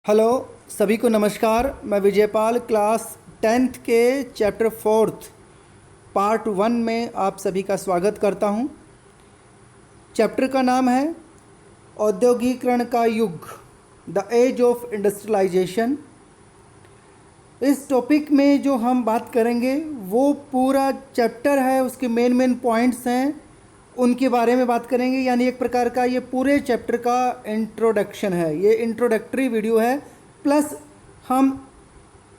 Hello सभी को नमस्कार। मैं विजयपाल क्लास 10th के चैप्टर 4th पार्ट 1 में आप सभी का स्वागत करता हूं। चैप्टर का नाम है औद्योगिकरण का युग, द एज ऑफ इंडस्ट्रियलाइजेशन। इस टॉपिक में जो हम बात करेंगे वो पूरा चैप्टर है, उसके मेन पॉइंट्स हैं, उनके बारे में बात करेंगे। यानी एक प्रकार का ये पूरे चैप्टर का इंट्रोडक्शन है, ये इंट्रोडक्टरी वीडियो है। प्लस हम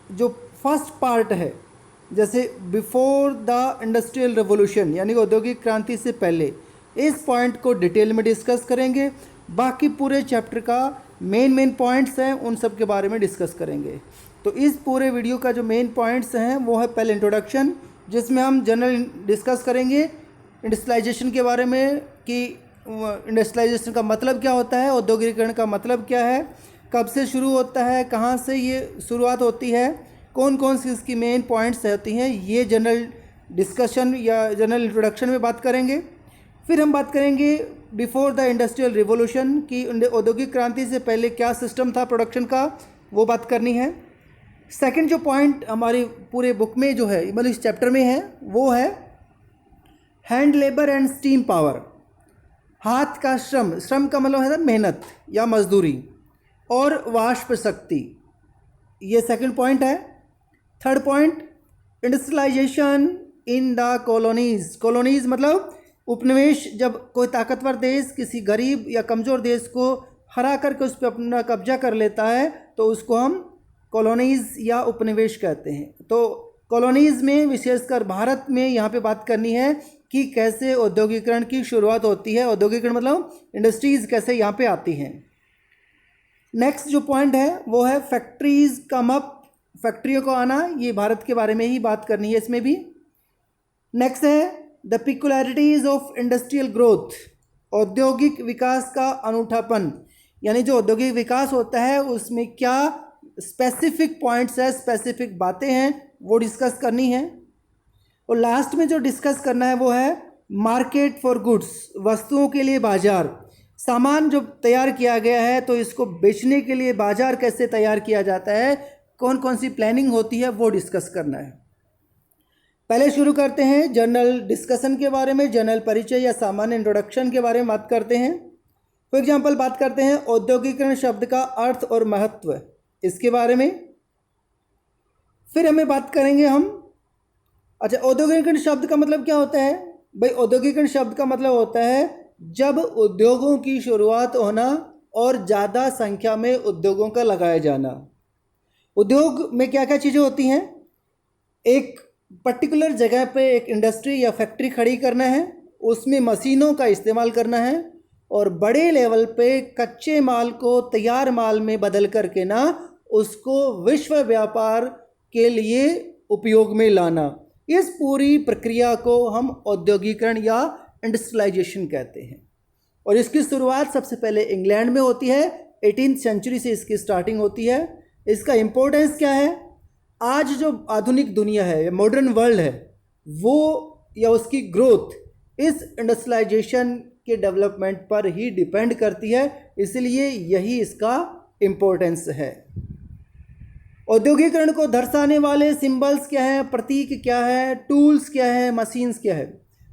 जो फर्स्ट पार्ट है, जैसे बिफोर द इंडस्ट्रियल रेवोल्यूशन यानी औद्योगिक क्रांति से पहले, इस पॉइंट को डिटेल में डिस्कस करेंगे। बाकी पूरे चैप्टर का मेन पॉइंट्स हैं, उन सब के बारे में डिस्कस करेंगे। तो इस पूरे वीडियो का जो मेन पॉइंट्स हैं वो है पहले इंट्रोडक्शन, जिसमें हम जनरल डिस्कस करेंगे इंडस्ट्रियलाइजेशन के बारे में कि इंडस्ट्रियलाइजेशन का मतलब क्या होता है, औद्योगिकरण का मतलब क्या है, कब से शुरू होता है, कहाँ से ये शुरुआत होती है, कौन कौन सी इसकी मेन पॉइंट्स होती हैं, ये जनरल डिस्कशन या जनरल इंट्रोडक्शन में बात करेंगे। फिर हम बात करेंगे बिफोर द इंडस्ट्रियल रिवोल्यूशन की औद्योगिक क्रांति से पहले क्या सिस्टम था प्रोडक्शन का, वो बात करनी है। सेकंड जो पॉइंट हमारी पूरे बुक में जो है, मतलब इस चैप्टर में है, वो है hand labour and steam power. हाथ का श्रम, श्रम का मतलब है मेहनत या मजदूरी, और वाष्प शक्ति, ये सेकंड पॉइंट है। Third point industrialization in the colonies. Colonies मतलब उपनिवेश, जब कोई ताकतवर देश किसी गरीब या कमज़ोर देश को हरा करके उस पर अपना कब्जा कर लेता है तो उसको हम कॉलोनीज़ या उपनिवेश कहते हैं। तो कॉलोनीज़ में विशेषकर भारत में यहाँ पे बात करनी है कि कैसे औद्योगिकरण की शुरुआत होती है। औद्योगिकरण मतलब इंडस्ट्रीज़ कैसे यहाँ पे आती हैं। नेक्स्ट जो पॉइंट है वो है फैक्ट्रीज़ कम अप, फैक्ट्रियों को आना, ये भारत के बारे में ही बात करनी है इसमें भी। नेक्स्ट है द पिकुलैरिटीज़ ऑफ इंडस्ट्रियल ग्रोथ, औद्योगिक विकास का अनूठापन, यानी जो औद्योगिक विकास होता है उसमें क्या स्पेसिफिक पॉइंट्स है, स्पेसिफिक बातें हैं, वो डिस्कस करनी है। और लास्ट में जो डिस्कस करना है वो है मार्केट फॉर गुड्स, वस्तुओं के लिए बाजार। सामान जो तैयार किया गया है तो इसको बेचने के लिए बाजार कैसे तैयार किया जाता है, कौन कौन सी प्लानिंग होती है, वो डिस्कस करना है। पहले शुरू करते हैं जनरल डिस्कशन के बारे में, जनरल परिचय या सामान्य इंट्रोडक्शन के बारे में बात करते हैं। फॉर एग्जाम्पल बात करते हैं औद्योगिकरण शब्द का अर्थ और महत्व, इसके बारे में। फिर हमें बात करेंगे हम, अच्छा औद्योगिकरण शब्द का मतलब क्या होता है भाई। औद्योगिकरण शब्द का मतलब होता है जब उद्योगों की शुरुआत होना और ज़्यादा संख्या में उद्योगों का लगाया जाना। उद्योग में क्या क्या चीज़ें होती हैं, एक पर्टिकुलर जगह पे एक इंडस्ट्री या फैक्ट्री खड़ी करना है, उसमें मशीनों का इस्तेमाल करना है, और बड़े लेवल पे कच्चे माल को तैयार माल में बदल करके ना उसको विश्व व्यापार के लिए उपयोग में लाना। इस पूरी प्रक्रिया को हम औद्योगिकरण या इंडस्ट्रियलाइजेशन कहते हैं। और इसकी शुरुआत सबसे पहले इंग्लैंड में होती है, 18th सेंचुरी से इसकी स्टार्टिंग होती है। इसका इम्पोर्टेंस क्या है, आज जो आधुनिक दुनिया है, मॉडर्न वर्ल्ड है, वो या उसकी ग्रोथ इस इंडस्ट्रियलाइजेशन के डेवलपमेंट पर ही डिपेंड करती है, इसलिए यही इसका इम्पोर्टेंस है। औद्योगिकरण को दर्शाने वाले सिंबल्स क्या हैं, प्रतीक क्या है, टूल्स क्या है, मशीन्स क्या है।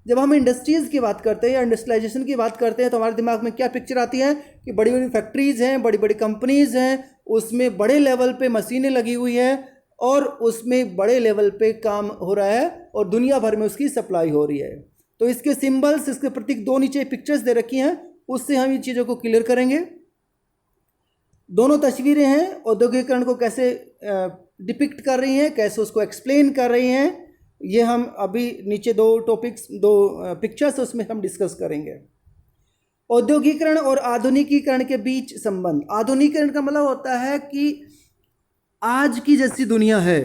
जब हम इंडस्ट्रीज़ की बात करते हैं या इंडस्ट्रियलाइजेशन की बात करते हैं तो हमारे दिमाग में क्या पिक्चर आती है कि बड़ी बड़ी फैक्ट्रीज़ हैं, बड़ी बड़ी कंपनीज़ हैं, उसमें बड़े लेवल पे मशीनें लगी हुई हैं और उसमें बड़े लेवल पे काम हो रहा है और दुनिया भर में उसकी सप्लाई हो रही है। तो इसके सिंबल्स, इसके प्रतीक, दो नीचे पिक्चर्स दे रखी हैं, उससे हम इन चीज़ों को क्लियर करेंगे। दोनों तस्वीरें हैं, औद्योगिकरण को कैसे डिपिक्ट कर रही हैं, कैसे उसको एक्सप्लेन कर रही हैं, ये हम अभी नीचे दो पिक्चर्स उसमें हम डिस्कस करेंगे। औद्योगिकरण और आधुनिकीकरण के बीच संबंध। आधुनिकीकरण का मतलब होता है कि आज की जैसी दुनिया है,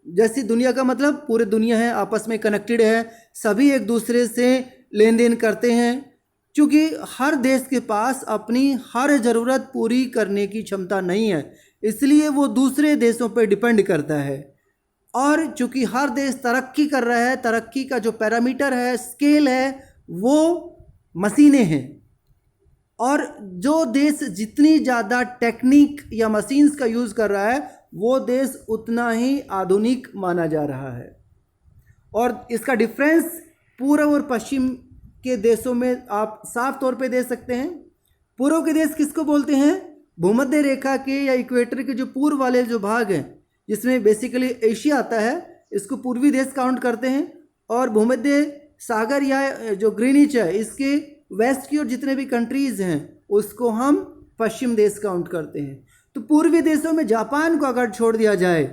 जैसी दुनिया का मतलब पूरी दुनिया है, आपस में कनेक्टेड है, सभी एक दूसरे से लेन देन करते हैं। क्योंकि हर देश के पास अपनी हर ज़रूरत पूरी करने की क्षमता नहीं है, इसलिए वो दूसरे देशों पर डिपेंड करता है। और चूँकि हर देश तरक्की कर रहा है, तरक्की का जो पैरामीटर है, स्केल है, वो मशीनें हैं। और जो देश जितनी ज़्यादा टेक्निक या मशीन्स का यूज़ कर रहा है वो देश उतना ही आधुनिक माना जा रहा है। और इसका डिफरेंस पूर्व और पश्चिम के देशों में आप साफ तौर पे देख सकते हैं। पूर्व के देश किसको बोलते हैं? भूमध्य रेखा के या इक्वेटर के जो पूर्व वाले जो भाग हैं, जिसमें बेसिकली एशिया आता है, इसको पूर्वी देश काउंट करते हैं। और भूमध्य सागर या जो ग्रीनिच है, इसके वेस्ट की ओर जितने भी कंट्रीज़ हैं उसको हम पश्चिम देश काउंट करते हैं। तो पूर्वी देशों में जापान को अगर छोड़ दिया जाए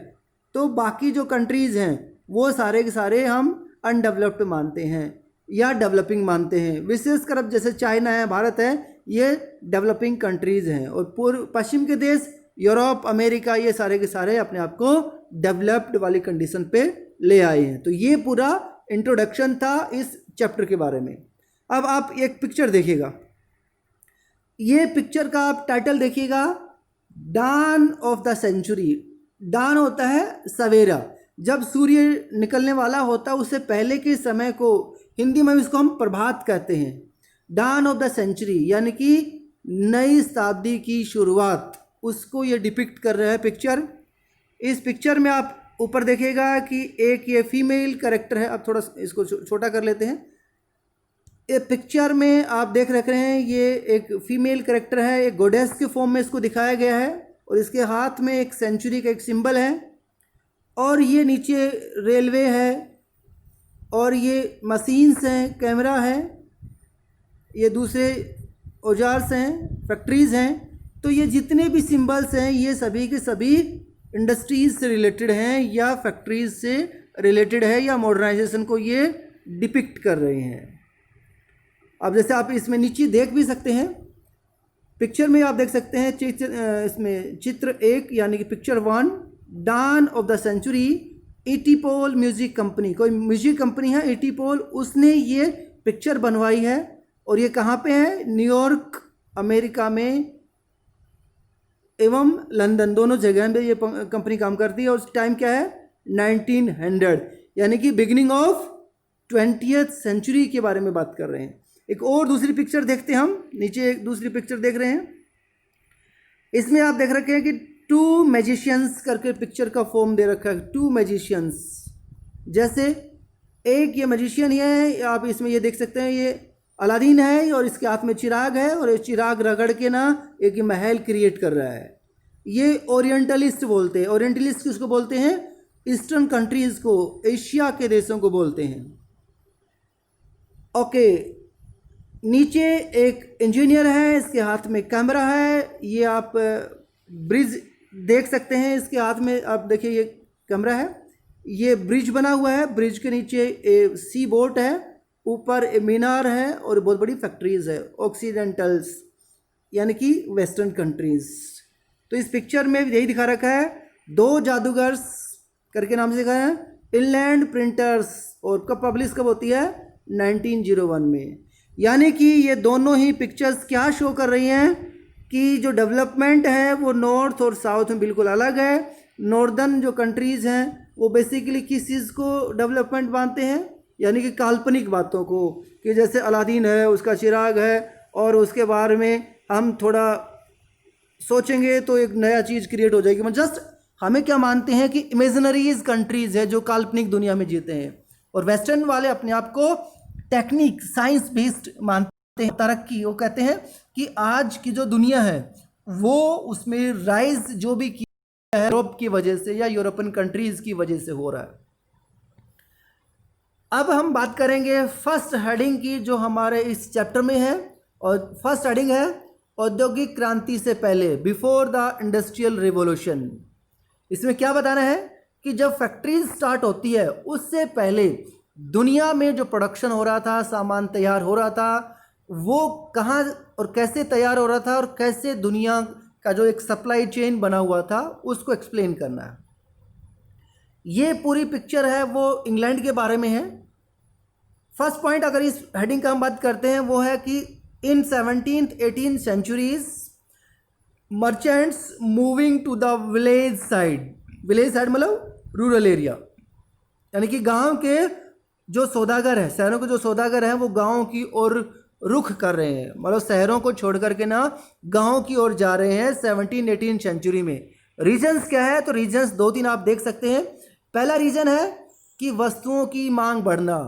तो बाकी जो कंट्रीज़ हैं वो सारे के सारे हम अनडेवलप्ड मानते हैं या डेवलपिंग मानते हैं। विशेषकर अब जैसे चाइना है, भारत है, ये डेवलपिंग कंट्रीज़ हैं। और पूर्व पश्चिम के देश यूरोप, अमेरिका, ये सारे के सारे अपने आप को डेवलप्ड वाली कंडीशन पे ले आए हैं। तो ये पूरा इंट्रोडक्शन था इस चैप्टर के बारे में। अब आप एक पिक्चर देखिएगा, ये पिक्चर का आप टाइटल देखिएगा, डान ऑफ द सेंचुरी। डान होता है सवेरा, जब सूर्य निकलने वाला होता है उससे पहले के समय को हिंदी में इसको हम प्रभात कहते हैं। डान ऑफ द सेंचुरी यानी कि नई शताब्दी की शुरुआत, उसको ये डिपिक्ट कर रहा है पिक्चर। इस पिक्चर में आप ऊपर देखिएगा कि एक ये फीमेल कैरेक्टर है। अब थोड़ा इसको छोटा कर लेते हैं। ये पिक्चर में आप देख रहे हैं ये एक फीमेल कैरेक्टर है, एक गोडेस के फॉर्म में इसको दिखाया गया है और इसके हाथ में एक सेंचुरी का एक सिंबल है। और ये नीचे रेलवे है और ये मशीन्स हैं, कैमरा है, ये दूसरे औजार्स हैं, फैक्ट्रीज़ हैं। तो ये जितने भी सिंबल्स हैं ये सभी के सभी इंडस्ट्रीज़ से रिलेटेड हैं या फैक्ट्रीज़ से रिलेटेड है या मॉडर्नाइजेशन को ये डिपिक्ट कर रहे हैं। अब जैसे आप इसमें नीचे देख भी सकते हैं, पिक्चर में आप देख सकते हैं इसमें चित्र 1 यानी कि picture 1, dawn of the century, एटीपोल म्यूजिक कंपनी, कोई म्यूजिक कंपनी है एटीपोल, उसने ये पिक्चर बनवाई है। और ये कहाँ पे है? न्यूयॉर्क अमेरिका में एवं लंदन, दोनों जगह में ये कंपनी काम करती है। और टाइम क्या है? 1900, यानी कि बिगिनिंग ऑफ 20th सेंचुरी के बारे में बात कर रहे हैं। एक और दूसरी पिक्चर देखते हैं हम, नीचे एक दूसरी पिक्चर देख रहे हैं। इसमें आप देख रखे हैं कि 2 मैजिशियंस करके पिक्चर का फॉर्म दे रखा है। 2 मैजिशियंस, जैसे एक ये मैजिशियन है, आप इसमें ये देख सकते हैं, ये अलादीन है और इसके हाथ में चिराग है और ये चिराग रगड़ के ना एक महल क्रिएट कर रहा है। ये ओरिएंटलिस्ट बोलते हैं। ओरिएंटलिस्ट किसको बोलते हैं? ईस्टर्न कंट्रीज़ को, एशिया के देशों को बोलते हैं। ओके, नीचे एक इंजीनियर है, इसके हाथ में कैमरा है। ये आप ब्रिज देख सकते हैं, इसके हाथ में आप देखिए ये कैमरा है। ये ब्रिज बना हुआ है, ब्रिज के नीचे सी बोट है, ऊपर मीनार है और बहुत बड़ी फैक्ट्रीज है, ऑक्सीडेंटल्स यानी कि वेस्टर्न कंट्रीज। तो इस पिक्चर में यही दिखा रखा है, 2 जादूगर्स करके नाम से दिखा है, इनलैंड प्रिंटर्स। और कब पब्लिश कब होती है? 1901 में। यानी कि ये दोनों ही पिक्चर्स क्या शो कर रही हैं कि जो डेवलपमेंट है वो नॉर्थ और साउथ में बिल्कुल अलग है। नॉर्दर्न जो कंट्रीज़ हैं वो बेसिकली किस चीज़ को डेवलपमेंट मानते हैं? यानी कि काल्पनिक बातों को, कि जैसे अलादीन है, उसका चिराग है और उसके बारे में हम थोड़ा सोचेंगे तो एक नया चीज़ क्रिएट हो जाएगी। मतलब जस्ट हमें क्या मानते हैं कि इमेजिनरीज कंट्रीज़ है जो काल्पनिक दुनिया में जीते हैं। और वेस्टर्न वाले अपने आप को टेक्निक, साइंस बेस्ड मानते हैं, तरक्की। वो कहते हैं कि आज की जो दुनिया है वो उसमें राइज जो भी किया है यूरोप की वजह से या यूरोपियन कंट्रीज़ की वजह से हो रहा है। अब हम बात करेंगे फर्स्ट हेडिंग की जो हमारे इस चैप्टर में है। और फर्स्ट हेडिंग है औद्योगिक क्रांति से पहले, बिफोर द इंडस्ट्रियल रिवॉल्यूशन। इसमें क्या बताना है कि जब फैक्ट्रीज स्टार्ट होती है उससे पहले दुनिया में जो प्रोडक्शन हो रहा था, सामान तैयार हो रहा था, वो कहाँ और कैसे तैयार हो रहा था और कैसे दुनिया का जो एक सप्लाई चेन बना हुआ था उसको एक्सप्लेन करना है। ये पूरी पिक्चर है वो इंग्लैंड के बारे में है। फर्स्ट पॉइंट अगर इस हेडिंग का हम बात करते हैं वो है कि in 17th 18th centuries merchants moving to the village side. Village side मतलब रूरल एरिया, यानी कि गांव के जो सौदागर हैं, शहरों के जो सौदागर हैं वो गांव की ओर रुख कर रहे हैं, मतलब शहरों को छोड़ करके ना गाँव की ओर जा रहे हैं 17-18 सेंचुरी में। रीजन्स क्या है? तो रीजन्स 2-3 आप देख सकते हैं। पहला रीज़न है कि वस्तुओं की मांग बढ़ना,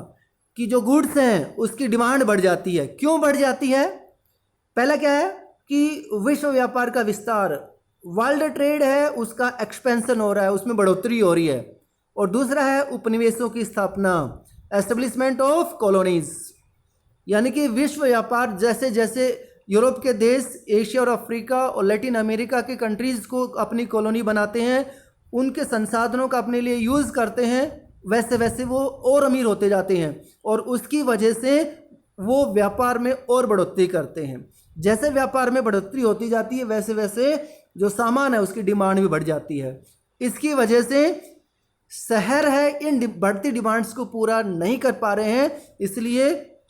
कि जो गुड्स हैं उसकी डिमांड बढ़ जाती है। क्यों बढ़ जाती है? पहला क्या है कि विश्व व्यापार का विस्तार, वर्ल्ड ट्रेड है उसका एक्सपेंशन हो रहा है, उसमें बढ़ोतरी हो रही है। और दूसरा है उपनिवेशों की स्थापना, एस्टेब्लिशमेंट ऑफ कॉलोनीज, यानी कि विश्व व्यापार जैसे जैसे यूरोप के देश, एशिया और अफ्रीका और लैटिन अमेरिका के कंट्रीज़ को अपनी कॉलोनी बनाते हैं, उनके संसाधनों का अपने लिए यूज़ करते हैं, वैसे वैसे वो और अमीर होते जाते हैं और उसकी वजह से वो व्यापार में और बढ़ोतरी करते हैं। जैसे व्यापार में बढ़ोतरी होती जाती है वैसे वैसे जो सामान है उसकी डिमांड भी बढ़ जाती है। इसकी वजह से शहर है इन बढ़ती डिमांड्स को पूरा नहीं कर पा रहे हैं, इसलिए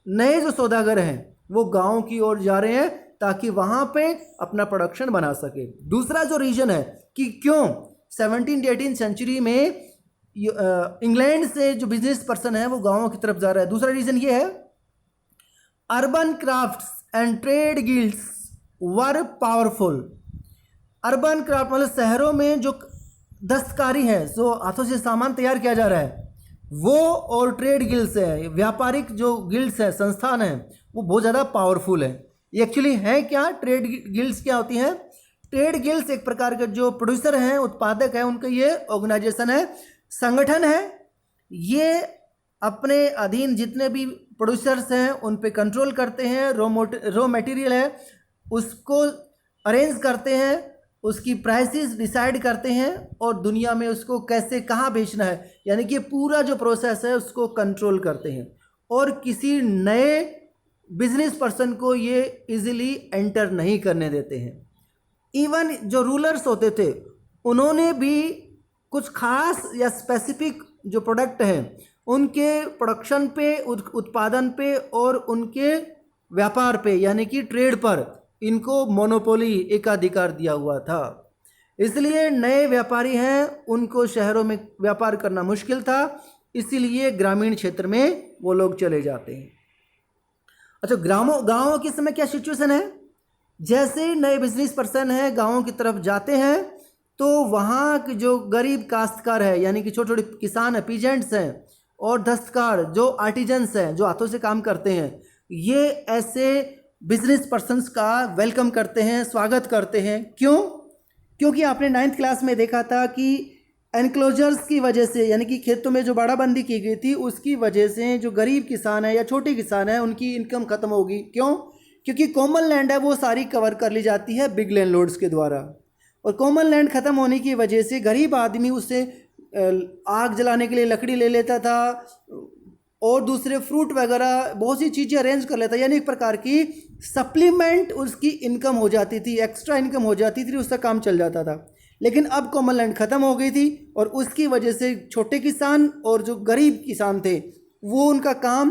नए जो सौदागर हैं वो गांव की ओर जा रहे हैं ताकि वहां पे अपना प्रोडक्शन बना सके। दूसरा जो रीजन है कि क्यों 17-18 सेंचुरी में इंग्लैंड से जो बिजनेस पर्सन है वो गांवों की तरफ जा रहा है, दूसरा रीजन ये है urban crafts and trade guilds were powerful. Urban craft मतलब शहरों में जो दस्तकारी है, जो हाथों से सामान तैयार किया जा रहा है वो, और ट्रेड गिल्ड्स है, व्यापारिक जो गिल्ड्स है, संस्थान है, वो बहुत ज़्यादा पावरफुल है। एक्चुअली है क्या ट्रेड गिल्ड्स? क्या होती हैं ट्रेड गिल्ड्स? एक प्रकार के जो प्रोड्यूसर हैं, उत्पादक हैं, उनका ये ऑर्गेनाइजेशन है, संगठन है। ये अपने अधीन जितने भी प्रोड्यूसर्स हैं उन पे कंट्रोल करते हैं, रॉ मटेरियल है उसको अरेंज करते हैं, उसकी प्राइसेस डिसाइड करते हैं और दुनिया में उसको कैसे कहाँ बेचना है, यानी कि पूरा जो प्रोसेस है उसको कंट्रोल करते हैं। और किसी नए बिजनेस पर्सन को ये इजीली एंटर नहीं करने देते हैं। इवन जो रूलर्स होते थे उन्होंने भी कुछ खास या स्पेसिफिक जो प्रोडक्ट हैं उनके प्रोडक्शन पे, उत्पादन पे और उनके व्यापार पे यानी कि ट्रेड पर इनको मोनोपोली, एकाधिकार दिया हुआ था। इसलिए नए व्यापारी हैं उनको शहरों में व्यापार करना मुश्किल था, इसीलिए ग्रामीण क्षेत्र में वो लोग चले जाते हैं। अच्छा, गाँवों के समय क्या सिचुएशन है? जैसे नए बिजनेस पर्सन है गाँवों की तरफ जाते हैं तो वहाँ के जो गरीब काश्तकार है यानी कि छोटे छोटे किसान हैं, पीजेंट्स हैं, और दस्तकार जो आर्टिजन्स हैं, जो हाथों से काम करते हैं, ये ऐसे बिजनेस पर्सन्स का वेलकम करते हैं, स्वागत करते हैं। क्यों? क्योंकि आपने 9th क्लास में देखा था कि एनक्लोजर्स की वजह से, यानी कि खेतों में जो बाड़ाबंदी की गई थी उसकी वजह से जो गरीब किसान है या छोटे किसान है उनकी इनकम खत्म होगी। क्यों? क्योंकि कॉमन लैंड है वो सारी कवर कर ली जाती है बिग लैंडलॉर्ड्स के द्वारा, और कॉमन लैंड ख़त्म होने की वजह से गरीब आदमी उससे आग जलाने के लिए लकड़ी ले लेता था और दूसरे फ्रूट वगैरह बहुत सी चीज़ें अरेंज कर लेता, यानी एक प्रकार की सप्लीमेंट उसकी इनकम हो जाती थी, एक्स्ट्रा इनकम हो जाती थी, उसका काम चल जाता था। लेकिन अब कॉमन लैंड ख़त्म हो गई थी और उसकी वजह से छोटे किसान और जो गरीब किसान थे वो उनका काम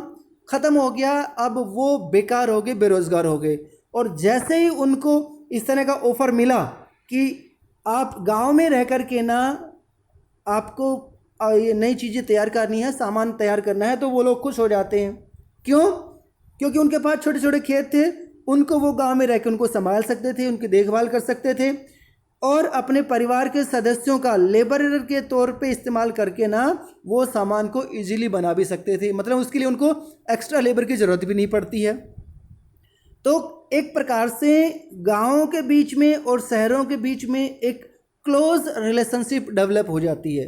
ख़त्म हो गया, अब वो बेकार हो गए, बेरोज़गार हो गए। और जैसे ही उनको इस तरह का ऑफ़र मिला कि आप गांव में रह कर के ना आपको ये नई चीज़ें तैयार करनी है, सामान तैयार करना है, तो वो लोग खुश हो जाते हैं। क्यों? क्योंकि उनके पास छोटे छोटे खेत थे, उनको वो गांव में रह कर उनको संभाल सकते थे, उनकी देखभाल कर सकते थे और अपने परिवार के सदस्यों का लेबरर के तौर पे इस्तेमाल करके ना वो सामान को इजीली बना भी सकते थे, मतलब उसके लिए उनको एक्स्ट्रा लेबर की ज़रूरत भी नहीं पड़ती है। तो एक प्रकार से गाँवों के बीच में और शहरों के बीच में एक क्लोज रिलेशनशिप डेवलप हो जाती है।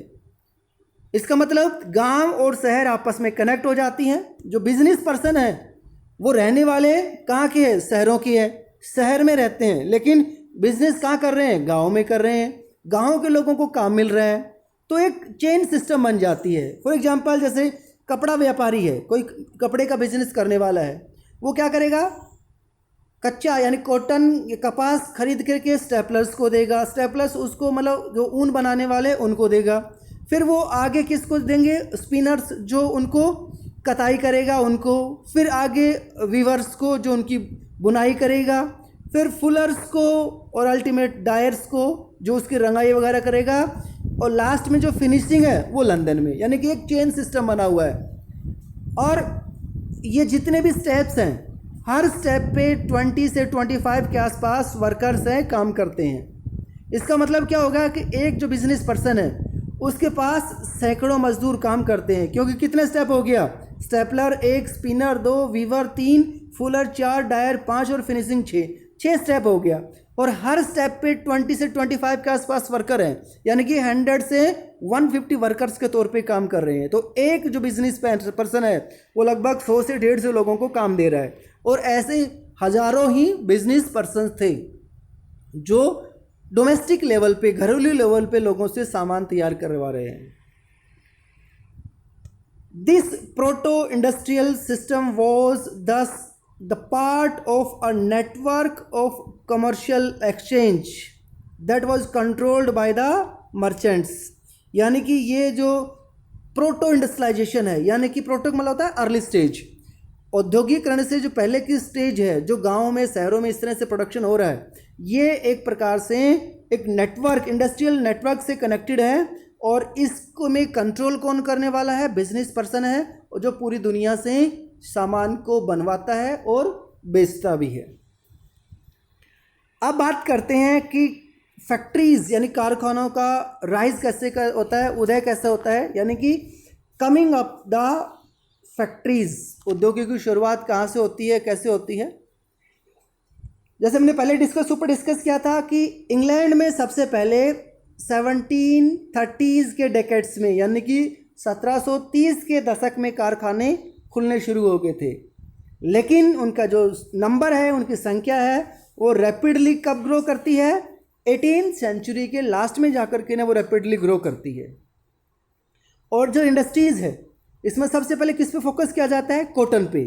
इसका मतलब गांव और शहर आपस में कनेक्ट हो जाती हैं। जो बिजनेस पर्सन है वो रहने वाले कहाँ के हैं? शहरों के हैं, शहर में रहते हैं, लेकिन बिजनेस कहाँ कर रहे हैं? गांव में कर रहे हैं, गांव के लोगों को काम मिल रहा है, तो एक चेन सिस्टम बन जाती है। फॉर एग्जांपल जैसे कपड़ा व्यापारी है, कोई कपड़े का बिजनेस करने वाला है, वो क्या करेगा? कच्चा यानी कॉटन कपास खरीद करके स्टेपलर्स को देगा, स्टेपलर्स उसको मतलब जो ऊन बनाने वाले उनको देगा, फिर वो आगे किसको देंगे? स्पिनर्स जो उनको कताई करेगा उनको, फिर आगे वीवर्स को जो उनकी बुनाई करेगा, फिर फुलर्स को और अल्टीमेट डायर्स को जो उसकी रंगाई वगैरह करेगा, और लास्ट में जो फिनिशिंग है वो लंदन में, यानी कि एक चेन सिस्टम बना हुआ है। और ये जितने भी स्टेप्स हैं हर स्टेप पे 20 से 25 के आसपास वर्कर्स हैं, काम करते हैं। इसका मतलब क्या होगा कि एक जो बिजनेस पर्सन है उसके पास सैकड़ों मजदूर काम करते हैं, क्योंकि कितने स्टेप हो गया, stapler 1, spinner 2, weaver 3, fuller 4, dyer 5 और फिनिशिंग 6 स्टेप हो गया। और हर स्टेप पे 20 से 25 के आसपास वर्कर हैं, यानी कि 100 से 150 वर्कर्स के तौर पे काम कर रहे हैं। तो एक जो बिजनेस पर्सन है वो लगभग 100 से 150 लोगों को काम दे रहा है। और ऐसे हजारों ही बिजनेस पर्सन थे जो डोमेस्टिक लेवल पे, घरेलू लेवल पे लोगों से सामान तैयार करवा रहे हैं। This proto industrial system was दस the part of a network of commercial exchange that was controlled by the merchants। यानी कि ये जो प्रोटो इंडस्ट्रियलाइजेशन है, यानी कि प्रोटो मतलब होता है अर्ली स्टेज, औद्योगिकरण से जो पहले की स्टेज है, जो गाँव में शहरों में इस तरह से प्रोडक्शन हो रहा है, ये एक प्रकार से एक नेटवर्क, इंडस्ट्रियल नेटवर्क से कनेक्टेड है। और इसको में कंट्रोल कौन करने वाला है, बिजनेस पर्सन है, और जो पूरी दुनिया से सामान को बनवाता है और बेचता भी है। अब बात करते हैं कि फैक्ट्रीज यानी कारखानों का राइज कैसे होता है, उदय कैसे होता है, यानी कि कमिंग अप द फैक्ट्रीज, उद्योगों की शुरुआत कहाँ से होती है, कैसे होती है। जैसे हमने पहले डिस्कस किया था कि इंग्लैंड में सबसे पहले 1730s के डेकेड्स में, यानी कि 1730 के दशक में कारखाने खुलने शुरू हो गए थे। लेकिन उनका जो नंबर है, उनकी संख्या है, वो रैपिडली कब ग्रो करती है, 18th सेंचुरी के लास्ट में जाकर के ना वो रैपिडली ग्रो करती है। और जो इंडस्ट्रीज़ है इसमें सबसे पहले किस पे फोकस किया जाता है, कॉटन पे।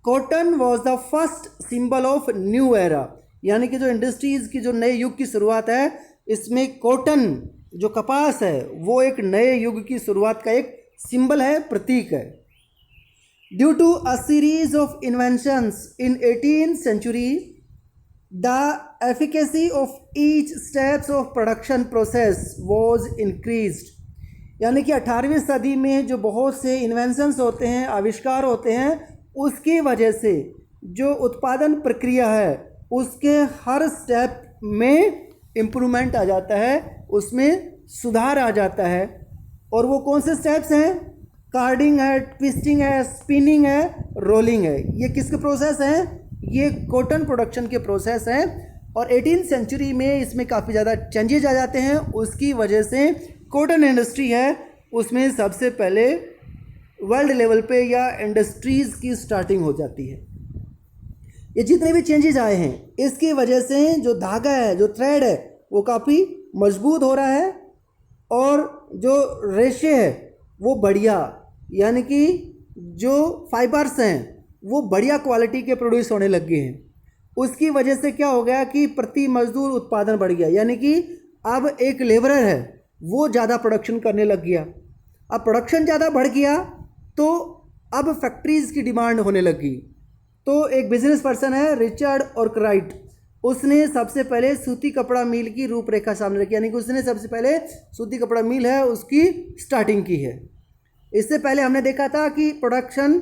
Cotton was the first symbol of new era, यानी कि जो इंडस्ट्रीज़ की जो नए युग की शुरुआत है, इसमें कॉटन जो कपास है वो एक नए युग की शुरुआत का एक सिंबल है, प्रतीक है। Due to a series of inventions in 18th century, the efficacy of each steps of production process was increased। यानी कि 18वीं सदी में जो बहुत से इन्वेंशंस होते हैं, आविष्कार होते हैं, उसकी वजह से जो उत्पादन प्रक्रिया है उसके हर स्टेप में इम्प्रूवमेंट आ जाता है, उसमें सुधार आ जाता है। और वो कौन से स्टेप्स हैं, कार्डिंग है, ट्विस्टिंग है, स्पिनिंग है, रोलिंग है। ये किसके प्रोसेस हैं, ये कॉटन प्रोडक्शन के प्रोसेस हैं। और 18th सेंचुरी में इसमें काफ़ी ज़्यादा चेंजेज आ जाते हैं, उसकी वजह से कॉटन इंडस्ट्री है उसमें सबसे पहले वर्ल्ड लेवल पे या इंडस्ट्रीज़ की स्टार्टिंग हो जाती है। ये जितने भी चेंजेस आए हैं इसकी वजह से जो धागा है, जो थ्रेड है, वो काफ़ी मजबूत हो रहा है और जो रेशे है वो बढ़िया, यानी कि जो फाइबर्स हैं वो बढ़िया क्वालिटी के प्रोड्यूस होने लग गए हैं। उसकी वजह से क्या हो गया कि प्रति मजदूर उत्पादन बढ़ गया, यानी कि अब एक लेबरर है वो ज़्यादा प्रोडक्शन करने लग गया। अब प्रोडक्शन ज़्यादा बढ़ गया तो अब फैक्ट्रीज़ की डिमांड होने लगी। तो एक बिजनेस पर्सन है रिचर्ड आर्कराइट, उसने सबसे पहले सूती कपड़ा मिल की रूपरेखा सामने रखी, यानी कि उसने सबसे पहले सूती कपड़ा मिल है उसकी स्टार्टिंग की है। इससे पहले हमने देखा था कि प्रोडक्शन,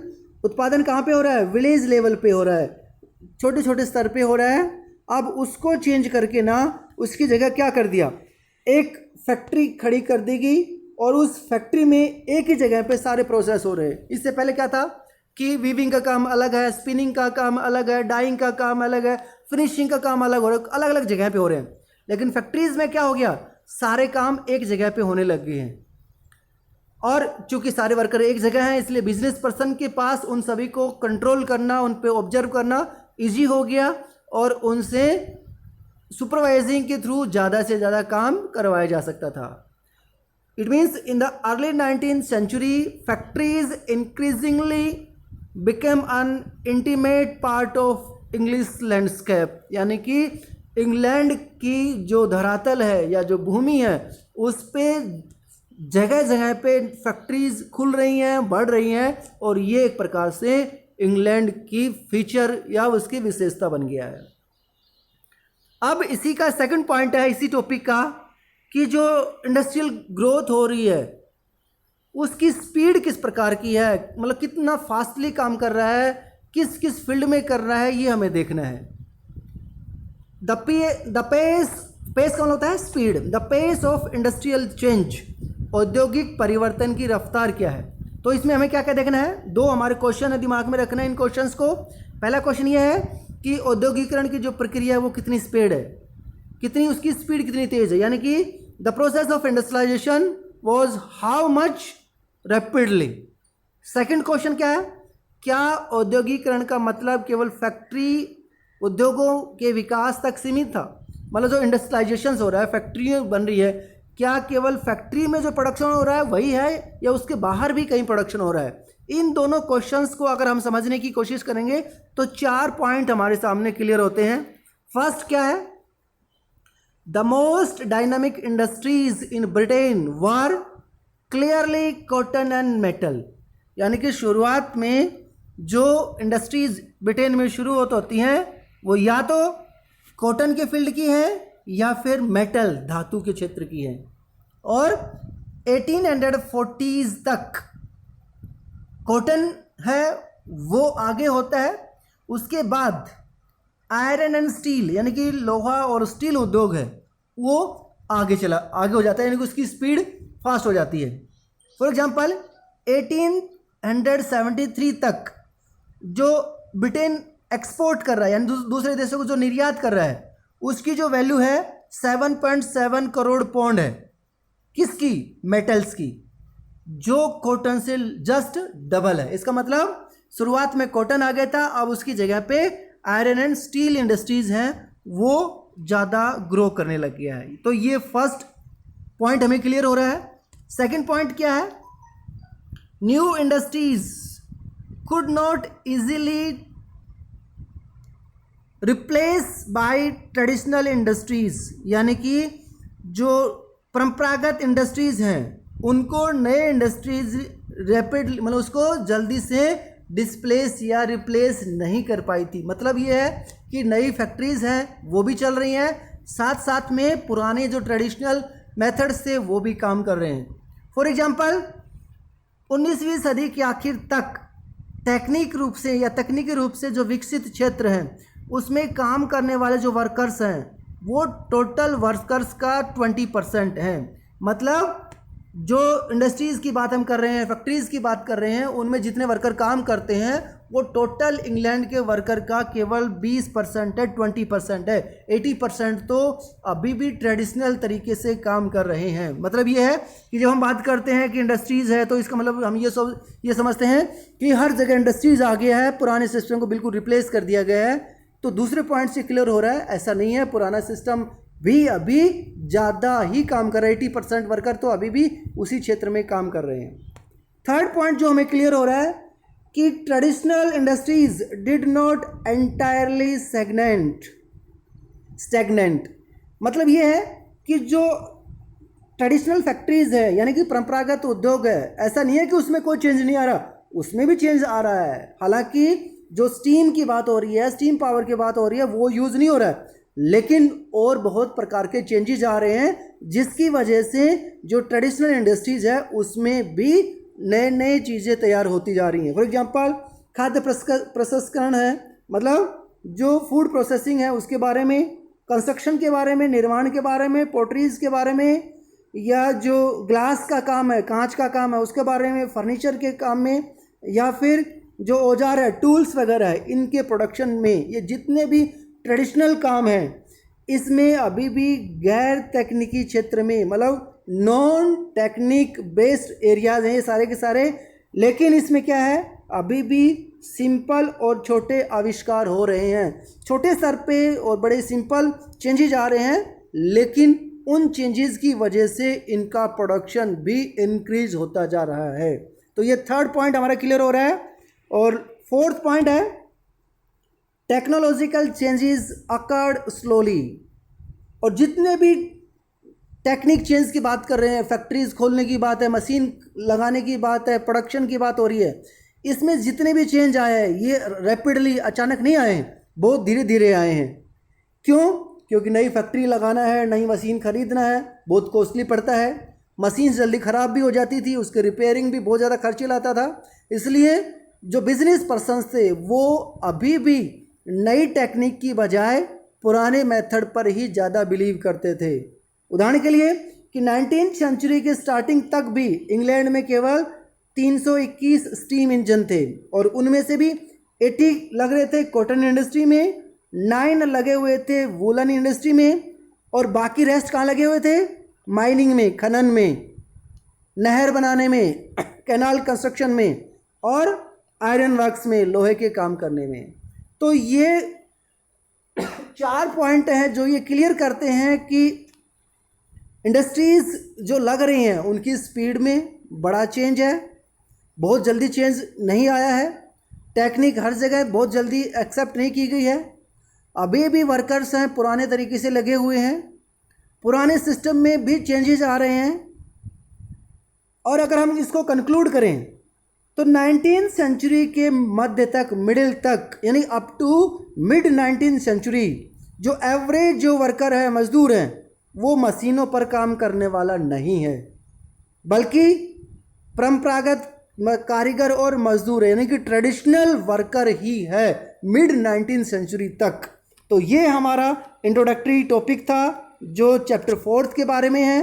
उत्पादन कहाँ पे हो रहा है, विलेज लेवल पे हो रहा है, छोटे छोटे स्तर पे हो रहा है। अब उसको चेंज करके ना उसकी जगह क्या कर दिया, एक फैक्ट्री खड़ी कर दी गई और उस फैक्ट्री में एक ही जगह पे सारे प्रोसेस हो रहे हैं। इससे पहले क्या था कि वीविंग का काम अलग है, स्पिनिंग का काम अलग है, डाइंग का काम अलग है, फिनिशिंग का काम अलग हो रहा है, अलग अलग जगह पे हो रहे हैं। लेकिन फैक्ट्रीज में क्या हो गया, सारे काम एक जगह पे होने लग गए हैं। और चूंकि सारे वर्कर एक जगह हैं इसलिए बिजनेस पर्सन के पास उन सभी को कंट्रोल करना, उन पे ऑब्जर्व करना इजी हो गया और उनसे सुपरवाइजिंग के थ्रू ज़्यादा से ज़्यादा काम करवाया जा सकता था। It means in the early 19th century factories increasingly became an intimate part of English landscape, यानी कि इंग्लैंड की जो धरातल है या जो भूमि है उस पर जगह जगह पे फैक्ट्रीज खुल रही हैं, बढ़ रही हैं और ये एक प्रकार से इंग्लैंड की फीचर या उसकी विशेषता बन गया है। अब इसी का सेकंड पॉइंट है इसी टॉपिक का कि जो इंडस्ट्रियल ग्रोथ हो रही है उसकी स्पीड किस प्रकार की है, मतलब कितना फास्टली काम कर रहा है किस किस फील्ड में कर रहा है ये हमें देखना है। द पेस कौन होता है? Speed. The pace of industrial change, औद्योगिक परिवर्तन की रफ्तार क्या है। तो इसमें हमें क्या क्या देखना है? दो हमारे क्वेश्चन है, दिमाग में रखना है इन क्वेश्चंस को। पहला क्वेश्चन ये है कि औद्योगिकरण की जो प्रक्रिया है वो कितनी स्पीड है, कितनी उसकी स्पीड कितनी तेज है, यानी कि the process of industrialization was how much rapidly. Second question क्या है? क्या औद्योगिकरण का मतलब केवल फैक्ट्री उद्योगों के विकास तक सीमित था? मतलब जो इंडस्ट्रियलाइजेशन हो रहा है, फैक्ट्रियाँ बन रही है, क्या केवल फैक्ट्री में जो प्रोडक्शन हो रहा है वही है या उसके बाहर भी कहीं प्रोडक्शन हो रहा है? इन दोनों क्वेश्चंस को अगर हम समझने की कोशिश करेंगे तो 4 पॉइंट हमारे सामने क्लियर होते हैं। फर्स्ट क्या है? The most dynamic industries in Britain were clearly cotton and metal, यानी कि शुरुआत में जो इंडस्ट्रीज ब्रिटेन में शुरू होती हैं वो या तो कॉटन के फील्ड की हैं या फिर मेटल धातु के क्षेत्र की हैं। और 1840s तक कॉटन है वो आगे होता है, उसके बाद आयरन एंड स्टील यानी कि लोहा और स्टील उद्योग है वो आगे हो जाता है, यानी कि उसकी स्पीड फास्ट हो जाती है। फॉर एग्जांपल 1873 तक जो ब्रिटेन एक्सपोर्ट कर रहा है यानी दूसरे देशों को जो निर्यात कर रहा है उसकी जो वैल्यू है 7.7 करोड़ पाउंड है। किसकी? मेटल्स की, जो कॉटन से जस्ट डबल है। इसका मतलब शुरुआत में कॉटन आ गया था, अब उसकी जगह पे आयरन एंड स्टील इंडस्ट्रीज हैं वो ज़्यादा ग्रो करने लग गया है। तो ये फर्स्ट पॉइंट हमें क्लियर हो रहा है। सेकंड पॉइंट क्या है? New industries could not easily replace by traditional industries, यानी कि जो परंपरागत इंडस्ट्रीज हैं उनको नए इंडस्ट्रीज रैपिडली मतलब उसको जल्दी से डिस्प्लेस या रिप्लेस नहीं कर पाई थी। मतलब ये है कि नई फैक्ट्रीज हैं वो भी चल रही हैं, साथ साथ में पुराने जो ट्रेडिशनल मेथड्स थे वो भी काम कर रहे हैं। फॉर एग्जांपल 19वीं सदी के आखिर तक तकनीकी रूप से जो विकसित क्षेत्र हैं उसमें काम करने वाले जो वर्कर्स हैं वो टोटल वर्कर्स का 20% हैं। मतलब जो इंडस्ट्रीज़ की बात हम कर रहे हैं, फैक्ट्रीज़ की बात कर रहे हैं, उनमें जितने वर्कर काम करते हैं वो टोटल इंग्लैंड के वर्कर का केवल 20% है, 20% है। 80% तो अभी भी ट्रेडिशनल तरीके से काम कर रहे हैं। मतलब ये है कि जब हम बात करते हैं कि इंडस्ट्रीज़ है तो इसका मतलब हम ये समझते हैं कि हर जगह इंडस्ट्रीज़ आ गया है, पुराने सिस्टम को बिल्कुल रिप्लेस कर दिया गया है। तो दूसरे पॉइंट से क्लियर हो रहा है ऐसा नहीं है, पुराना सिस्टम भी अभी ज़्यादा ही काम कर रहा है। 80% वर्कर तो अभी भी उसी क्षेत्र में काम कर रहे हैं। थर्ड पॉइंट जो हमें क्लियर हो रहा है कि traditional industries did not entirely stagnant. मतलब ये है कि जो ट्रेडिशनल फैक्ट्रीज है यानी कि परंपरागत उद्योग है, ऐसा नहीं है कि उसमें कोई चेंज नहीं आ रहा, उसमें भी चेंज आ रहा है। हालांकि जो स्टीम की बात हो रही है, स्टीम पावर की बात हो रही है, वो यूज़ नहीं हो रहा है, लेकिन और बहुत प्रकार के चेंजेस आ रहे हैं जिसकी वजह से जो ट्रेडिशनल इंडस्ट्रीज है उसमें भी नए नए चीज़ें तैयार होती जा रही हैं। फॉर एग्जांपल खाद्य प्रसंस्करण है, मतलब जो फूड प्रोसेसिंग है उसके बारे में, कंस्ट्रक्शन के बारे में, निर्माण के बारे में, पोट्रीज के बारे में, या जो ग्लास का काम है, कांच का काम है उसके बारे में, फर्नीचर के काम में, या फिर जो औजार है, टूल्स वगैरह है, इनके प्रोडक्शन में, ये जितने भी ट्रेडिशनल काम हैं इसमें अभी भी गैर तकनीकी क्षेत्र में मतलब नॉन टेक्निक बेस्ड एरियाज हैं ये सारे के सारे। लेकिन इसमें क्या है, अभी भी सिंपल और छोटे आविष्कार हो रहे हैं, छोटे स्तर पे और बड़े सिंपल चेंजेस आ रहे हैं, लेकिन उन चेंजेस की वजह से इनका प्रोडक्शन भी इंक्रीज होता जा रहा है। तो ये थर्ड पॉइंट हमारा क्लियर हो रहा है। और फोर्थ पॉइंट है टेक्नोलॉजिकल चेंजेस अकर्ड स्लोली। और जितने भी टेक्निक चेंज की बात कर रहे हैं, फैक्ट्रीज खोलने की बात है, मशीन लगाने की बात है, प्रोडक्शन की बात हो रही है, इसमें जितने भी चेंज आए हैं ये रैपिडली अचानक नहीं आए हैं, बहुत धीरे धीरे आए हैं। क्यों? क्योंकि नई फैक्ट्री लगाना है, नई मशीन खरीदना है, बहुत कॉस्टली पड़ता है, मशीन जल्दी ख़राब भी हो जाती थी, उसके रिपेयरिंग भी बहुत ज़्यादा खर्चे लाता था, इसलिए जो बिजनेस पर्सन थे वो अभी भी नई टेक्निक की बजाय पुराने मेथड पर ही ज़्यादा बिलीव करते थे। उदाहरण के लिए कि 19th सेंचुरी के स्टार्टिंग तक भी इंग्लैंड में केवल 321 स्टीम इंजन थे और उनमें से भी 80 लग रहे थे कॉटन इंडस्ट्री में, 9 लगे हुए थे वूलन इंडस्ट्री में और बाकी रेस्ट कहाँ लगे हुए थे? माइनिंग में, खनन में, नहर बनाने में, कैनाल कंस्ट्रक्शन में और आयरन वर्क्स में, लोहे के काम करने में। तो ये 4 पॉइंट हैं जो ये क्लियर करते हैं कि इंडस्ट्रीज़ जो लग रही हैं उनकी स्पीड में बड़ा चेंज है, बहुत जल्दी चेंज नहीं आया है। टेक्निक हर जगह बहुत जल्दी एक्सेप्ट नहीं की गई है। अभी भी वर्कर्स हैं पुराने तरीके से लगे हुए हैं, पुराने सिस्टम में भी चेंजेस आ रहे हैं। और अगर हम इसको कंक्लूड करें तो 19th सेंचुरी के मध्य तक, मिडिल तक, यानी up to mid 19th century जो एवरेज जो वर्कर है, मजदूर हैं, वो मशीनों पर काम करने वाला नहीं है, बल्कि परंपरागत कारीगर और मजदूर है, यानी कि ट्रेडिशनल वर्कर ही है मिड 19th सेंचुरी तक। तो ये हमारा इंट्रोडक्टरी टॉपिक था जो चैप्टर 4 के बारे में है,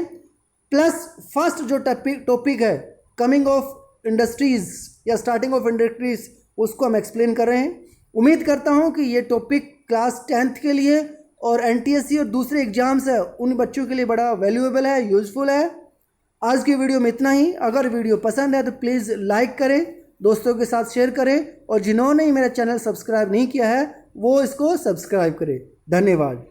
प्लस फर्स्ट जो टॉपिक है कमिंग ऑफ इंडस्ट्रीज़ या स्टार्टिंग ऑफ इंडस्ट्रीज़, उसको हम एक्सप्लेन कर रहे हैं। उम्मीद करता हूँ कि ये टॉपिक क्लास 10th के लिए और NTSC और दूसरे एग्जाम्स है उन बच्चों के लिए बड़ा वैल्यूएबल है, यूज़फुल है। आज की वीडियो में इतना ही। अगर वीडियो पसंद है तो प्लीज़ लाइक करें, दोस्तों के साथ शेयर करें और जिन्होंने मेरा चैनल सब्सक्राइब नहीं किया है वो इसको सब्सक्राइब करें। धन्यवाद।